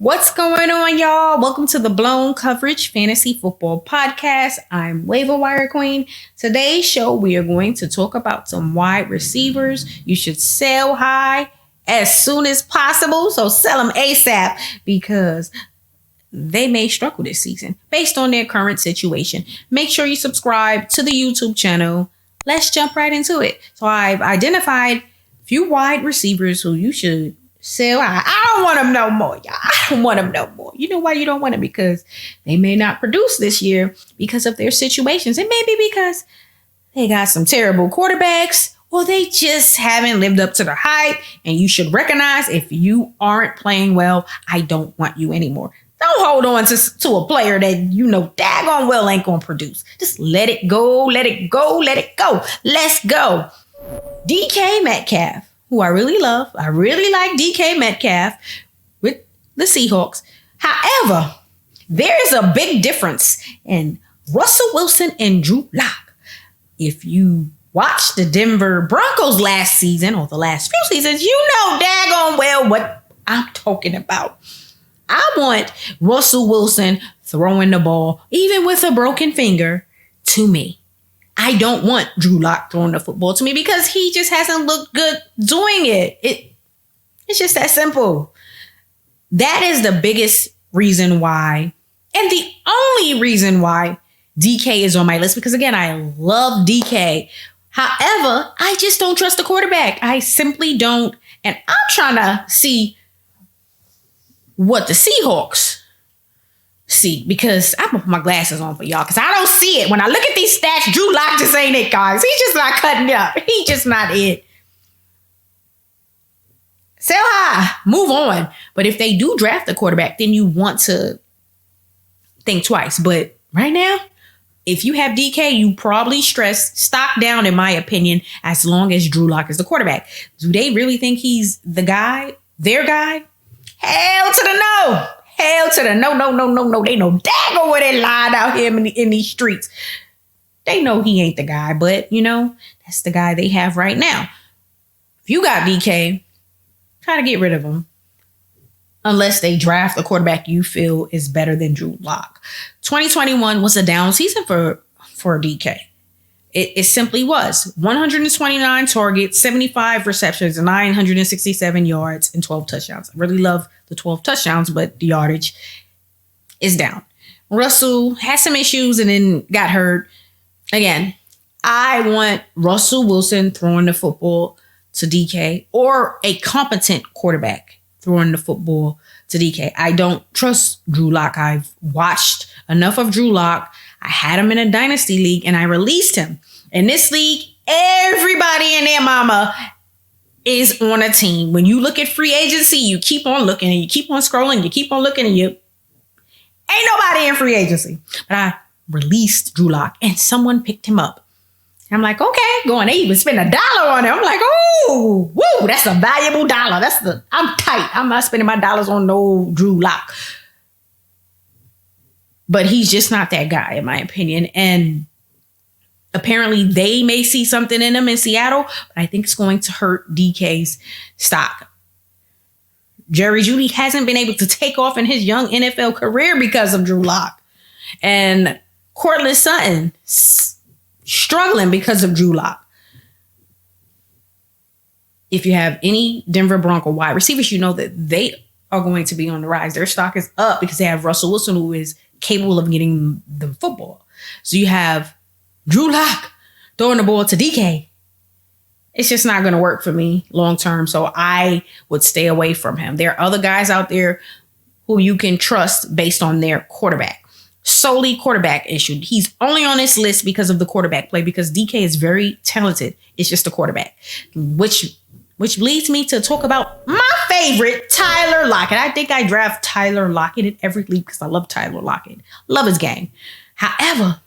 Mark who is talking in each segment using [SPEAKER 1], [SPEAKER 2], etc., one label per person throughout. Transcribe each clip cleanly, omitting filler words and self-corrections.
[SPEAKER 1] What's going on, y'all? Welcome to the Blown Coverage Fantasy Football Podcast. I'm waiverwirequeen. Today's show, we are going to talk about some wide receivers you should sell high as soon as possible. So sell them ASAP because they may struggle this season based on their current situation. Make sure you subscribe to the YouTube channel. Let's jump right into it. So I've identified a few wide receivers who you should sell high. I don't want them no more, y'all. I don't want them no more. You know why you don't want them? Because they may not produce this year because of their situations. It may be because they got some terrible quarterbacks or they just haven't lived up to the hype. And you should recognize if you aren't playing well, I don't want you anymore. Don't hold on to a player that you know daggone well ain't going to produce. Just let it go, let it go, let it go. Let's go. DK Metcalf, who I really love. I really like DK Metcalf with the Seahawks. However, there is a big difference in Russell Wilson and Drew Lock. If you watched the Denver Broncos last season or the last few seasons, you know daggone well what I'm talking about. I want Russell Wilson throwing the ball, even with a broken finger, to me. I don't want Drew Lock throwing the football to me because he just hasn't looked good doing it. It's just that simple. That is the biggest reason why, and the only reason why DK is on my list, because again, I love DK. However, I just don't trust the quarterback. I simply don't. And I'm trying to see what the Seahawks see, because I'm gonna put my glasses on for y'all because I don't see it. When I look at these stats, Drew Lock just ain't it, guys. He's just not cutting it up. He's just not it. Sell high, move on. But if they do draft the quarterback, then you want to think twice. But right now, if you have DK, you probably stress stock down, in my opinion, as long as Drew Lock is the quarterback. Do they really think he's the guy, their guy? Hell to the no. Hell to the no. They know daggone where they lied out here in these streets. They know he ain't the guy, but you know, that's the guy they have right now. If you got DK, try to get rid of him. Unless they draft a quarterback you feel is better than Drew Lock. 2021 was a down season for DK. It simply was. 129 targets, 75 receptions, 967 yards, and 12 touchdowns. I really love the 12 touchdowns, but the yardage is down. Russell had some issues and then got hurt. Again, I want Russell Wilson throwing the football to DK or a competent quarterback throwing the football to DK. I don't trust Drew Lock. I've watched enough of Drew Lock. I had him in a Dynasty league and I released him. In this league, everybody and their mama is on a team. When you look at free agency, you keep on looking and you keep on scrolling, you keep on looking and you ain't nobody in free agency. But I released Drew Lock and someone picked him up. I'm like, okay, going, they even spend $1 on it. I'm like, oh, woo, that's a valuable dollar. I'm tight. I'm not spending my dollars on no Drew Lock. But he's just not that guy, in my opinion. And apparently they may see something in him in Seattle, but I think it's going to hurt DK's stock. Jerry Jeudy hasn't been able to take off in his young NFL career because of Drew Lock. And Cortland Sutton struggling because of Drew Lock. If you have any Denver Bronco wide receivers, you know that they are going to be on the rise. Their stock is up because they have Russell Wilson, who is capable of getting the football. So you have Drew Lock throwing the ball to DK. It's just not going to work for me long term. So I would stay away from him. There are other guys out there who you can trust based on their quarterback. Solely quarterback issue. He's only on this list because of the quarterback play, because DK is very talented. It's just a quarterback, which leads me to talk about my favorite, Tyler Lockett. I think I draft Tyler Lockett in every league because I love Tyler Lockett. Love his game. However,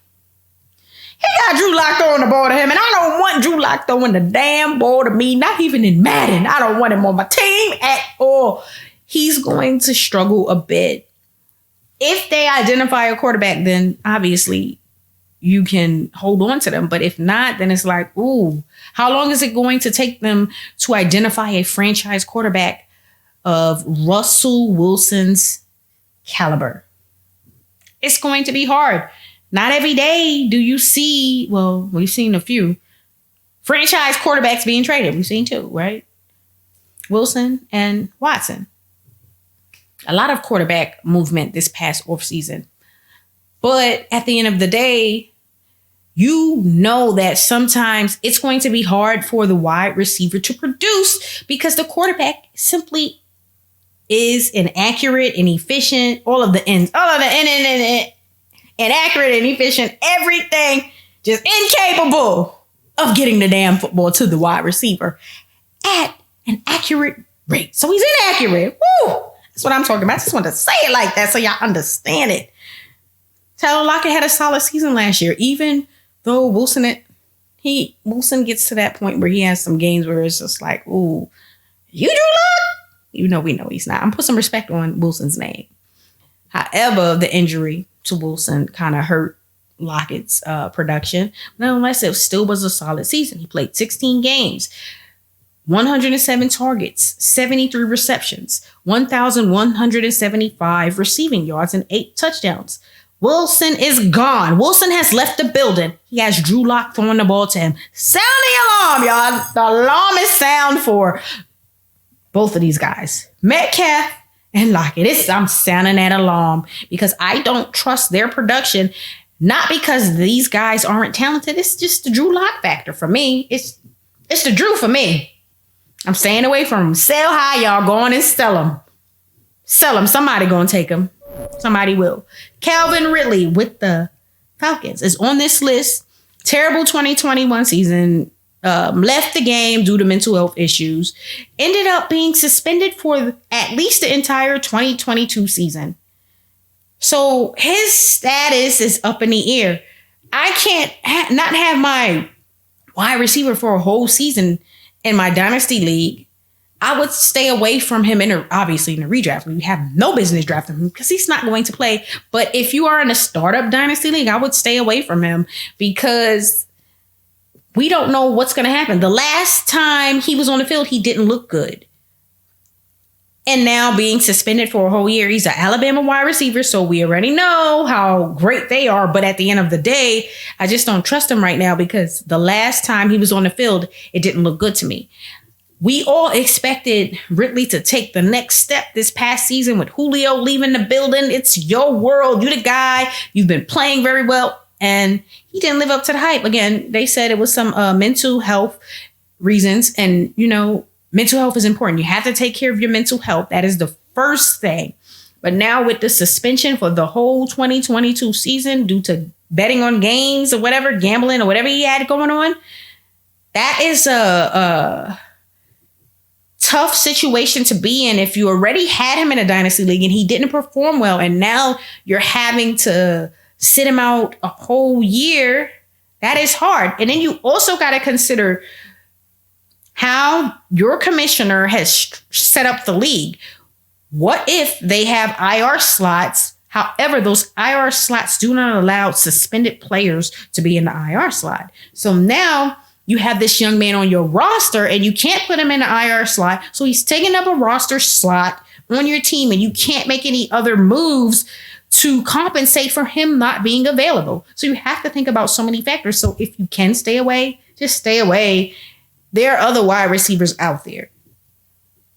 [SPEAKER 1] he got Drew Lock throwing the ball to him, and I don't want Drew Lock throwing the damn ball to me, not even in Madden. I don't want him on my team at all. He's going to struggle a bit. If they identify a quarterback, then obviously you can hold on to them. But if not, then it's like, ooh, how long is it going to take them to identify a franchise quarterback of Russell Wilson's caliber. It's going to be hard. Not every day do you see, well, we've seen a few franchise quarterbacks being traded. We've seen two, right? Wilson and Watson. A lot of quarterback movement this past offseason. But at the end of the day, you know that sometimes it's going to be hard for the wide receiver to produce because the quarterback simply is inaccurate, inefficient, inaccurate, inefficient, everything, just incapable of getting the damn football to the wide receiver at an accurate rate. So he's inaccurate. Woo! That's what I'm talking about. I just wanted to say it like that so y'all understand it. Tyler Lockett had a solid season last year, even though Wilson gets to that point where he has some games where it's just like, ooh, you Drew Lock? We know he's not. I'm put some respect on Wilson's name. However, the injury to Wilson kind of hurt Lockett's production. Nonetheless, it still was a solid season. He played 16 games, 107 targets, 73 receptions, 1,175 receiving yards, and 8 touchdowns. Wilson is gone. Wilson has left the building. He has Drew Lock throwing the ball to him. Sound the alarm, y'all. The alarm is sound for both of these guys, Metcalf and Lockett. I'm sounding that alarm because I don't trust their production. Not because these guys aren't talented. It's just the Drew Lock factor for me. It's the Drew for me. I'm staying away from him. Sell high, y'all. Go on and sell him. Sell him. Somebody gonna take him. Somebody will. Calvin Ridley with the Falcons is on this list. Terrible 2021 season. Left the game due to mental health issues. Ended up being suspended for at least the entire 2022 season. So his status is up in the air. I can't not have my wide receiver for a whole season in my Dynasty league. I would stay away from him obviously in the redraft. We have no business drafting him because he's not going to play. But if you are in a startup Dynasty league, I would stay away from him because we don't know what's going to happen. The last time he was on the field, he didn't look good. And now being suspended for a whole year, he's an Alabama wide receiver, so we already know how great they are. But at the end of the day, I just don't trust him right now because the last time he was on the field, it didn't look good to me. We all expected Ridley to take the next step this past season with Julio leaving the building. It's your world. You're the guy. You've been playing very well. And he didn't live up to the hype. Again, they said it was some mental health reasons. And, mental health is important. You have to take care of your mental health. That is the first thing. But now with the suspension for the whole 2022 season due to betting on games or whatever, gambling or whatever he had going on, that is a tough situation to be in if you already had him in a Dynasty league and he didn't perform well. And now you're having to sit him out a whole year. That is hard. And then you also got to consider how your commissioner has set up the league. What if they have IR slots? However, those IR slots do not allow suspended players to be in the IR slot. So now you have this young man on your roster and you can't put him in the IR slot. So he's taking up a roster slot on your team and you can't make any other moves to compensate for him not being available. So you have to think about so many factors. So if you can stay away, just stay away. There are other wide receivers out there.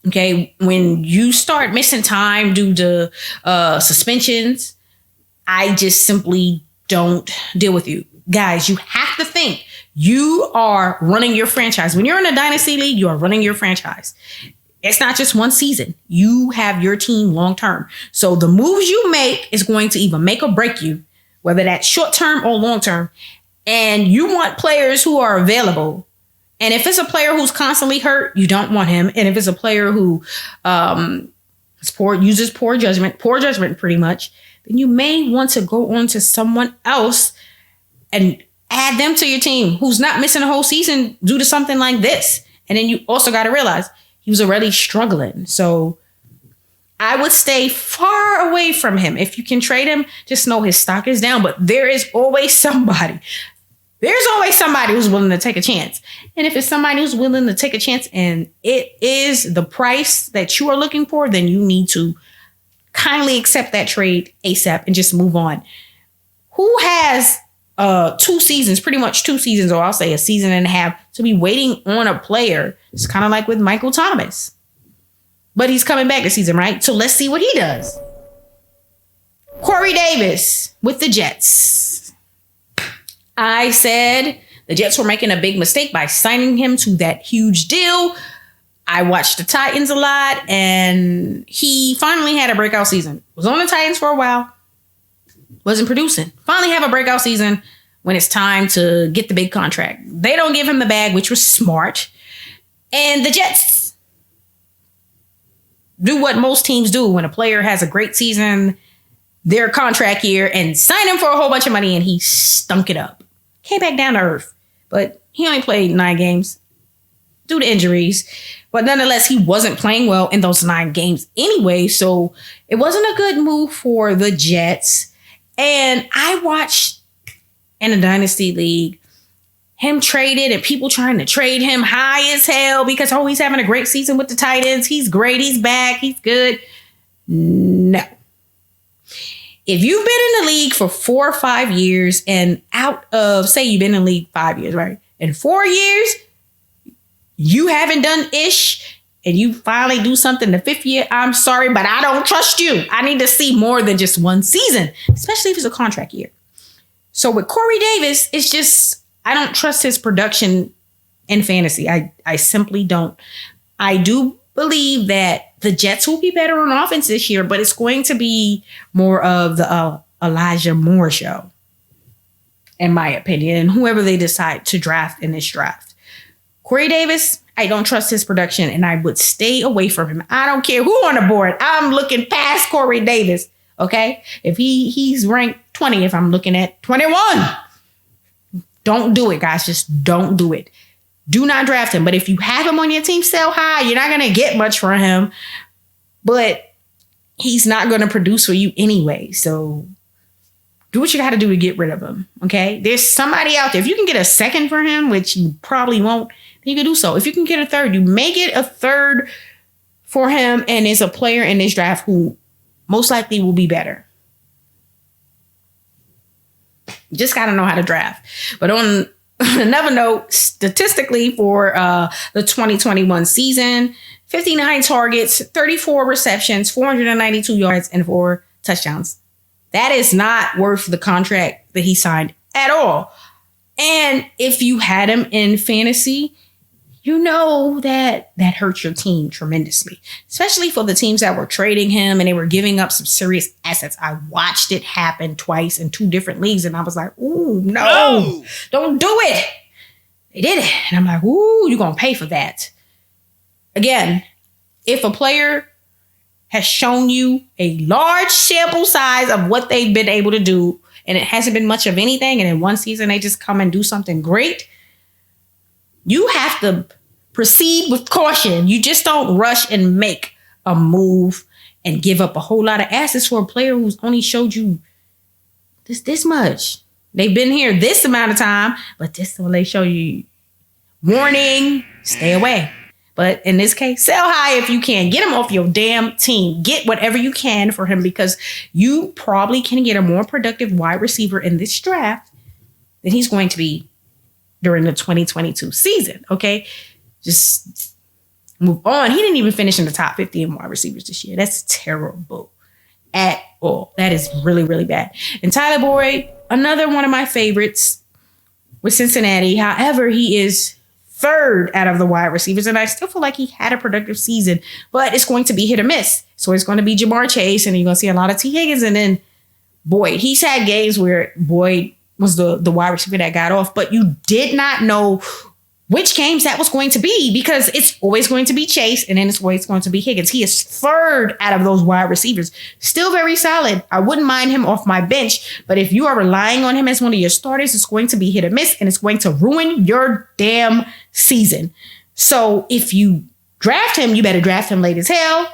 [SPEAKER 1] Okay, when you start missing time due to suspensions, I just simply don't deal with you. Guys, you have to think you are running your franchise. When you're in a Dynasty league, you are running your franchise. It's not just one season. You have your team long term. So the moves you make is going to either make or break you, whether that's short term or long term. And you want players who are available. And if it's a player who's constantly hurt, you don't want him. And if it's a player who uses poor judgment pretty much, then you may want to go on to someone else and add them to your team who's not missing a whole season due to something like this. And then you also got to realize he was already struggling. So I would stay far away from him. If you can trade him, just know his stock is down. But there is always somebody. There's always somebody who's willing to take a chance. And if it's somebody who's willing to take a chance and it is the price that you are looking for, then you need to kindly accept that trade ASAP and just move on. Who has 2 seasons, pretty much 2 seasons, or I'll say a season and a half, to be waiting on a player? It's kind of like with Michael Thomas. But he's coming back this season, right? So let's see what he does. Corey Davis with the Jets. I said the Jets were making a big mistake by signing him to that huge deal. I watched the Titans a lot, and he finally had a breakout season. Was on the Titans for a while. Wasn't producing. Finally have a breakout season when it's time to get the big contract. They don't give him the bag, which was smart. And the Jets do what most teams do when a player has a great season, their contract year, and sign him for a whole bunch of money, and he stunk it up. Came back down to earth. But he only played 9 games due to injuries. But nonetheless, he wasn't playing well in those 9 games anyway. So it wasn't a good move for the Jets. And I watched in a Dynasty league him traded and people trying to trade him high as hell because, oh, he's having a great season with the Titans. He's great. He's back. He's good. No. If you've been in the league for 4 or 5 years and out of, say you've been in the league 5 years, right? In 4 years, you haven't done ish, and you finally do something the 5th year, I'm sorry, but I don't trust you. I need to see more than just 1 season, especially if it's a contract year. So with Corey Davis, it's just, I don't trust his production in fantasy. I simply don't. I do believe that the Jets will be better on offense this year, but it's going to be more of the Elijah Moore show, in my opinion, and whoever they decide to draft in this draft. Corey Davis, I don't trust his production, and I would stay away from him. I don't care who on the board. I'm looking past Corey Davis, okay? If he's ranked 20, if I'm looking at 21, don't do it, guys. Just don't do it. Do not draft him. But if you have him on your team, sell high. You're not going to get much for him, but he's not going to produce for you anyway. So do what you got to do to get rid of him, okay? There's somebody out there. If you can get a second for him, which you probably won't, you can do so. If you can get a third, you may get a third for him, and there's a player in this draft who most likely will be better. You just got to know how to draft. But on another note, statistically for the 2021 season, 59 targets, 34 receptions, 492 yards, and 4 touchdowns. That is not worth the contract that he signed at all. And if you had him in fantasy, you know that hurts your team tremendously, especially for the teams that were trading him and they were giving up some serious assets. I watched it happen twice in 2 different leagues, and I was like, ooh, no, don't do it. They did it. And I'm like, ooh, you're going to pay for that. Again, if a player has shown you a large sample size of what they've been able to do, and it hasn't been much of anything, and in 1 season they just come and do something great, you have to proceed with caution. You just don't rush and make a move and give up a whole lot of assets for a player who's only showed you this much. They've been here this amount of time, but this is when they show you. Warning, stay away. But in this case, sell high if you can. Get him off your damn team. Get whatever you can for him, because you probably can get a more productive wide receiver in this draft than he's going to be during the 2022 season. Okay, just move on. He didn't even finish in the top 50 in wide receivers this year. That's terrible at all. That is really, really bad. And Tyler Boyd, another one of my favorites with Cincinnati. However, he is 3rd out of the wide receivers, and I still feel like he had a productive season, but it's going to be hit or miss. So it's going to be Jamar Chase, and you're going to see a lot of T. Higgins, and then Boyd. He's had games where Boyd was the wide receiver that got off, but you did not know which games that was going to be, because it's always going to be Chase, and then it's always going to be Higgins. He is 3rd out of those wide receivers. Still very solid. I wouldn't mind him off my bench, but if you are relying on him as one of your starters, it's going to be hit or miss, and it's going to ruin your damn season. So if you draft him, you better draft him late as hell.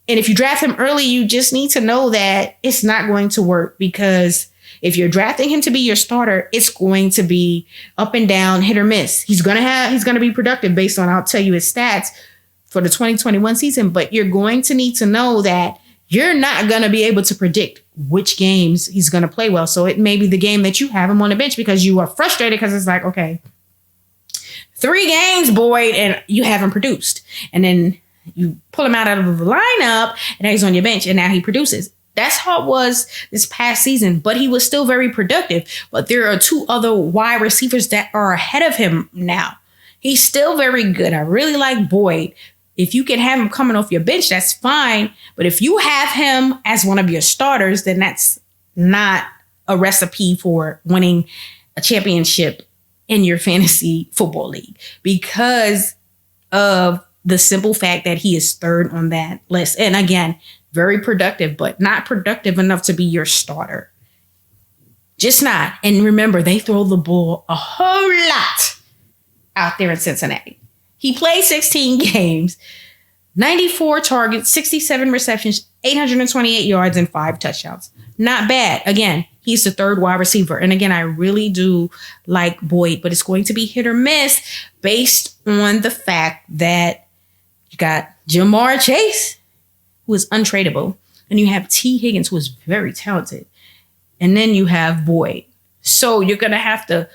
[SPEAKER 1] And if you draft him early, you just need to know that it's not going to work, because if you're drafting him to be your starter, it's going to be up and down, hit or miss. He's going to be productive based on, I'll tell you his stats for the 2021 season, but you're going to need to know that you're not going to be able to predict which games he's going to play well. So it may be the game that you have him on the bench because you are frustrated because it's like, okay, 3 games, Boyd, and you haven't produced. And then you pull him out of the lineup and now he's on your bench and now he produces. That's how it was this past season, but he was still very productive. But there are 2 other wide receivers that are ahead of him now. He's still very good. I really like Boyd. If you can have him coming off your bench, that's fine. But if you have him as one of your starters, then that's not a recipe for winning a championship in your fantasy football league because of the simple fact that he is 3rd on that list. And again, very productive, but not productive enough to be your starter. Just not. And remember, they throw the ball a whole lot out there in Cincinnati. He played 16 games, 94 targets, 67 receptions, 828 yards, and 5 touchdowns. Not bad. Again, he's the 3rd wide receiver. And again, I really do like Boyd, but it's going to be hit or miss based on the fact that you got Jamar Chase, who is untradeable, and you have T. Higgins, who is very talented. And then you have Boyd. So you're going to have to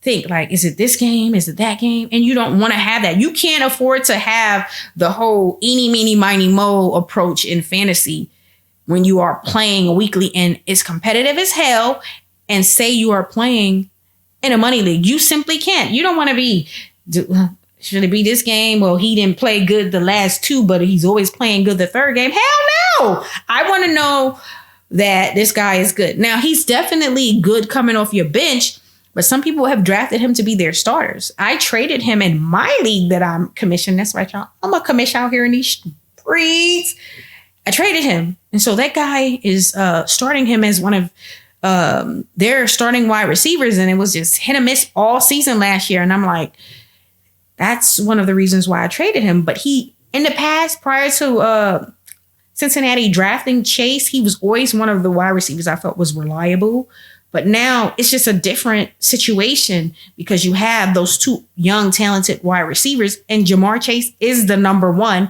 [SPEAKER 1] think like, is it this game? Is it that game? And you don't want to have that. You can't afford to have the whole eeny, meeny, miny, mo approach in fantasy when you are playing weekly and it's competitive as hell and say you are playing in a money league. You simply can't. You don't want to be, should it be this game? Well, he didn't play good the last 2, but he's always playing good the 3rd game. Hell no. I want to know that this guy is good. Now, he's definitely good coming off your bench, but some people have drafted him to be their starters. I traded him in my league that I'm commissioned. That's right, y'all. I'm a commission out here in these streets. I traded him. And so that guy is starting him as one of their starting wide receivers. And it was just hit and miss all season last year. And I'm like, that's one of the reasons why I traded him. But he, in the past, prior to Cincinnati drafting Chase, he was always one of the wide receivers I felt was reliable. But now it's just a different situation because you have those 2 young, talented wide receivers, and Jamar Chase is the number 1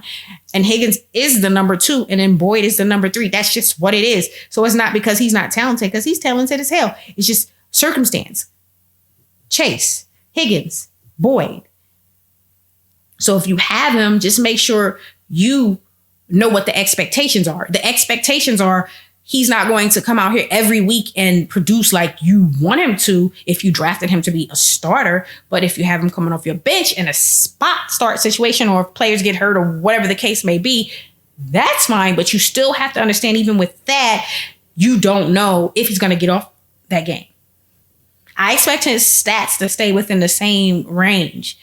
[SPEAKER 1] and Higgins is the number 2. And then Boyd is the number 3. That's just what it is. So it's not because he's not talented, because he's talented as hell. It's just circumstance. Chase, Higgins, Boyd. So if you have him, just make sure you know what the expectations are. The expectations are he's not going to come out here every week and produce like you want him to if you drafted him to be a starter. But if you have him coming off your bench in a spot start situation, or if players get hurt or whatever the case may be, that's fine. But you still have to understand, even with that, you don't know if he's going to get off that game. I expect his stats to stay within the same range,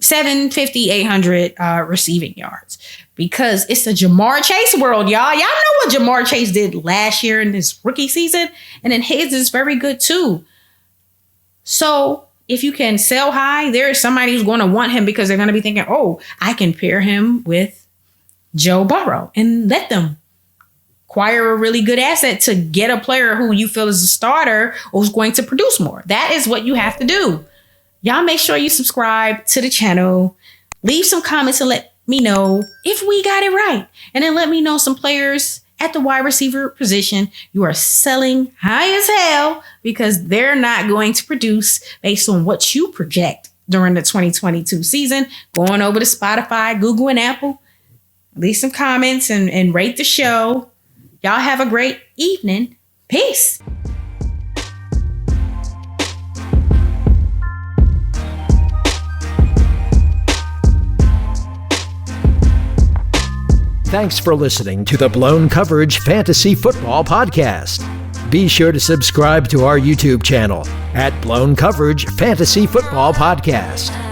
[SPEAKER 1] 750, 800 receiving yards, because it's the Jamar Chase world, y'all. Y'all know what Jamar Chase did last year in his rookie season, and then his is very good too. So if you can sell high, there is somebody who's going to want him because they're going to be thinking, oh, I can pair him with Joe Burrow and let them acquire a really good asset to get a player who you feel is a starter or who's going to produce more. That is what you have to do. Y'all make sure you subscribe to the channel. Leave some comments and let me know if we got it right. And then let me know some players at the wide receiver position you are selling high as hell because they're not going to produce based on what you project during the 2022 season. Going over to Spotify, Google, and Apple. Leave some comments and rate the show. Y'all have a great evening. Peace.
[SPEAKER 2] Thanks for listening to the Blown Coverage Fantasy Football Podcast. Be sure to subscribe to our YouTube channel at Blown Coverage Fantasy Football Podcast.